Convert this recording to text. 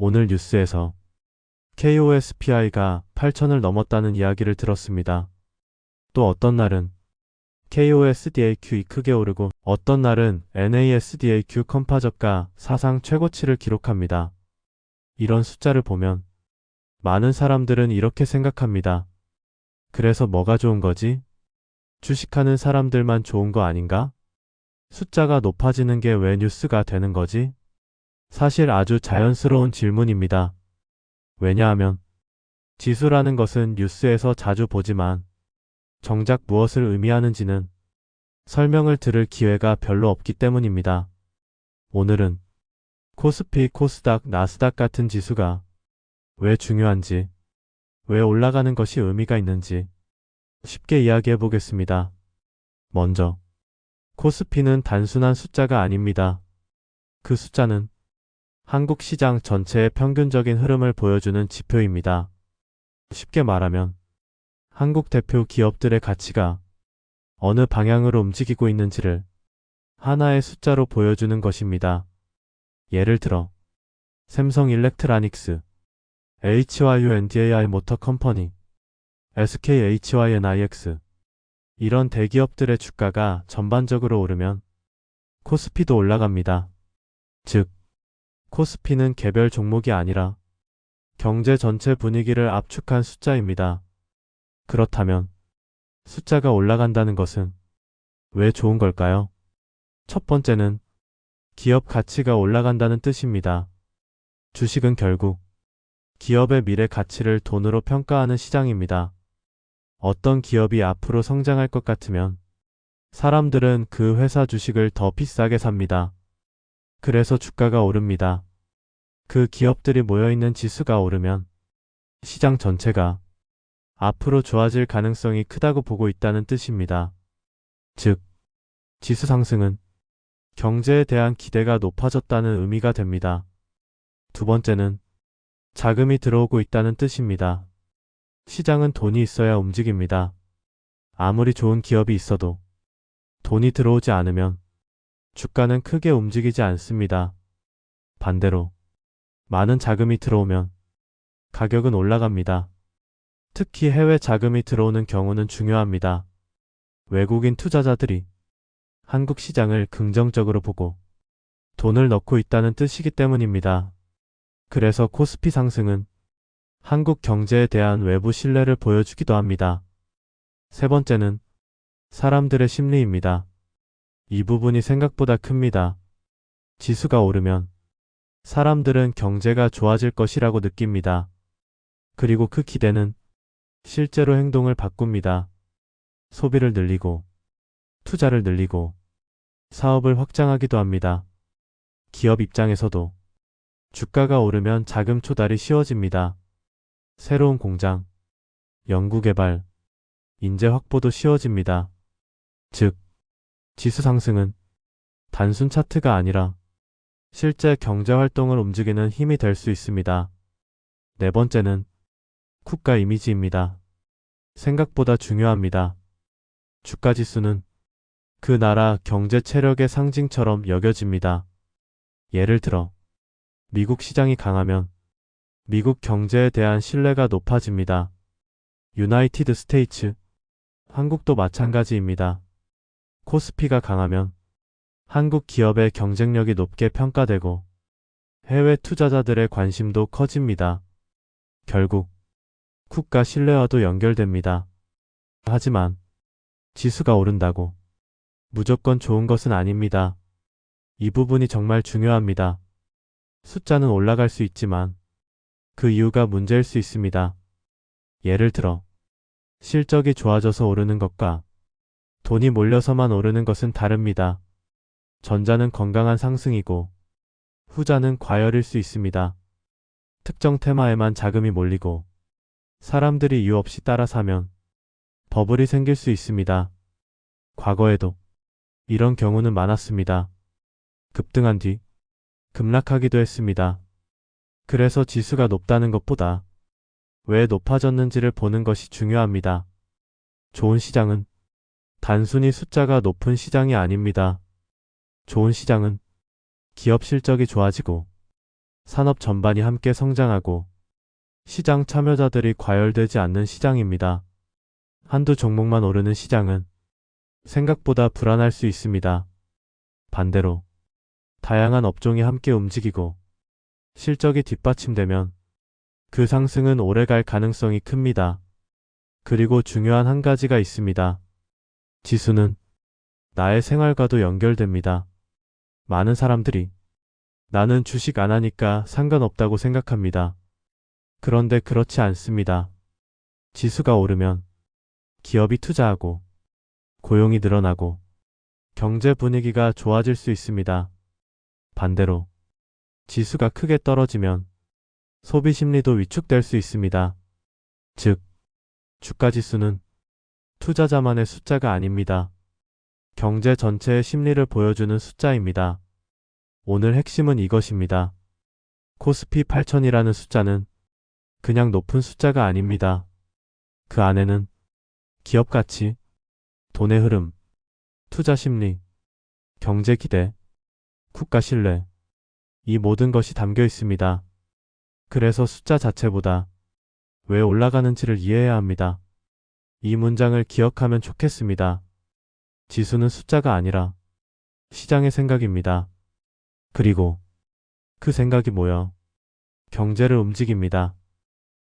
오늘 뉴스에서 KOSPI가 8천을 넘었다는 이야기를 들었습니다. 또 어떤 날은 KOSDAQ이 크게 오르고 어떤 날은 NASDAQ 컴파저가 사상 최고치를 기록합니다. 이런 숫자를 보면 많은 사람들은 이렇게 생각합니다. 그래서 뭐가 좋은 거지? 주식하는 사람들만 좋은 거 아닌가? 숫자가 높아지는 게 왜 뉴스가 되는 거지? 사실 아주 자연스러운 질문입니다. 왜냐하면 지수라는 것은 뉴스에서 자주 보지만 정작 무엇을 의미하는지는 설명을 들을 기회가 별로 없기 때문입니다. 오늘은 코스피, 코스닥, 나스닥 같은 지수가 왜 중요한지, 왜 올라가는 것이 의미가 있는지 쉽게 이야기해 보겠습니다. 먼저, 코스피는 단순한 숫자가 아닙니다. 그 숫자는 한국 시장 전체의 평균적인 흐름을 보여주는 지표입니다. 쉽게 말하면 한국 대표 기업들의 가치가 어느 방향으로 움직이고 있는지를 하나의 숫자로 보여주는 것입니다. 예를 들어 삼성 일렉트로닉스, HYUNDAI 모터 컴퍼니, SKHYNIX 이런 대기업들의 주가가 전반적으로 오르면 코스피도 올라갑니다. 즉, 코스피는 개별 종목이 아니라 경제 전체 분위기를 압축한 숫자입니다. 그렇다면 숫자가 올라간다는 것은 왜 좋은 걸까요? 첫 번째는 기업 가치가 올라간다는 뜻입니다. 주식은 결국 기업의 미래 가치를 돈으로 평가하는 시장입니다. 어떤 기업이 앞으로 성장할 것 같으면 사람들은 그 회사 주식을 더 비싸게 삽니다. 그래서 주가가 오릅니다. 그 기업들이 모여있는 지수가 오르면 시장 전체가 앞으로 좋아질 가능성이 크다고 보고 있다는 뜻입니다. 즉, 지수 상승은 경제에 대한 기대가 높아졌다는 의미가 됩니다. 두 번째는 자금이 들어오고 있다는 뜻입니다. 시장은 돈이 있어야 움직입니다. 아무리 좋은 기업이 있어도 돈이 들어오지 않으면 주가는 크게 움직이지 않습니다. 반대로 많은 자금이 들어오면 가격은 올라갑니다. 특히 해외 자금이 들어오는 경우는 중요합니다. 외국인 투자자들이 한국 시장을 긍정적으로 보고 돈을 넣고 있다는 뜻이기 때문입니다. 그래서 코스피 상승은 한국 경제에 대한 외부 신뢰를 보여주기도 합니다. 세 번째는 사람들의 심리입니다. 이 부분이 생각보다 큽니다. 지수가 오르면 사람들은 경제가 좋아질 것이라고 느낍니다. 그리고 그 기대는 실제로 행동을 바꿉니다. 소비를 늘리고, 투자를 늘리고, 사업을 확장하기도 합니다. 기업 입장에서도 주가가 오르면 자금 조달이 쉬워집니다. 새로운 공장, 연구개발, 인재 확보도 쉬워집니다. 즉, 지수 상승은 단순 차트가 아니라 실제 경제 활동을 움직이는 힘이 될 수 있습니다. 네 번째는 국가 이미지입니다. 생각보다 중요합니다. 주가 지수는 그 나라 경제 체력의 상징처럼 여겨집니다. 예를 들어 미국 시장이 강하면 미국 경제에 대한 신뢰가 높아집니다. 유나이티드 스테이츠, 한국도 마찬가지입니다. 코스피가 강하면 한국 기업의 경쟁력이 높게 평가되고 해외 투자자들의 관심도 커집니다. 결국 국가 신뢰와도 연결됩니다. 하지만 지수가 오른다고 무조건 좋은 것은 아닙니다. 이 부분이 정말 중요합니다. 숫자는 올라갈 수 있지만 그 이유가 문제일 수 있습니다. 예를 들어 실적이 좋아져서 오르는 것과 돈이 몰려서만 오르는 것은 다릅니다. 전자는 건강한 상승이고 후자는 과열일 수 있습니다. 특정 테마에만 자금이 몰리고 사람들이 이유 없이 따라 사면 버블이 생길 수 있습니다. 과거에도 이런 경우는 많았습니다. 급등한 뒤 급락하기도 했습니다. 그래서 지수가 높다는 것보다 왜 높아졌는지를 보는 것이 중요합니다. 좋은 시장은 단순히 숫자가 높은 시장이 아닙니다. 좋은 시장은 기업 실적이 좋아지고 산업 전반이 함께 성장하고 시장 참여자들이 과열되지 않는 시장입니다. 한두 종목만 오르는 시장은 생각보다 불안할 수 있습니다. 반대로 다양한 업종이 함께 움직이고 실적이 뒷받침되면 그 상승은 오래갈 가능성이 큽니다. 그리고 중요한 한 가지가 있습니다. 지수는 나의 생활과도 연결됩니다. 많은 사람들이 나는 주식 안 하니까 상관없다고 생각합니다. 그런데 그렇지 않습니다. 지수가 오르면 기업이 투자하고 고용이 늘어나고 경제 분위기가 좋아질 수 있습니다. 반대로 지수가 크게 떨어지면 소비 심리도 위축될 수 있습니다. 즉, 주가 지수는 투자자만의 숫자가 아닙니다. 경제 전체의 심리를 보여주는 숫자입니다. 오늘 핵심은 이것입니다. 코스피 8000이라는 숫자는 그냥 높은 숫자가 아닙니다. 그 안에는 기업 가치, 돈의 흐름, 투자 심리, 경제 기대, 국가 신뢰, 이 모든 것이 담겨 있습니다. 그래서 숫자 자체보다 왜 올라가는지를 이해해야 합니다. 이 문장을 기억하면 좋겠습니다. 지수는 숫자가 아니라 시장의 생각입니다. 그리고 그 생각이 모여 경제를 움직입니다.